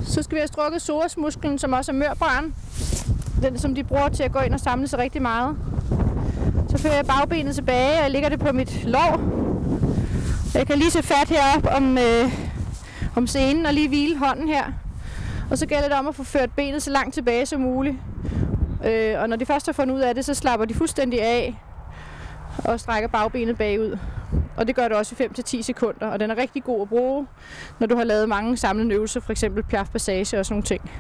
Så skal vi have strukket psoasmusklen, som også er mørbræn. Den, som de bruger til at gå ind og samle sig rigtig meget. Så fører jeg bagbenet tilbage, og jeg lægger det på mit lår. Jeg kan lige tage fat heroppe om scenen og lige hvile hånden her. Og så gælder det om at få ført benet så langt tilbage som muligt. Og når de først har fundet ud af det, så slapper de fuldstændig af og strækker bagbenet bagud. Og det gør det også i 5-10 sekunder, og den er rigtig god at bruge, når du har lavet mange samlende øvelser, f.eks. Piaf Passage og sådan nogle ting.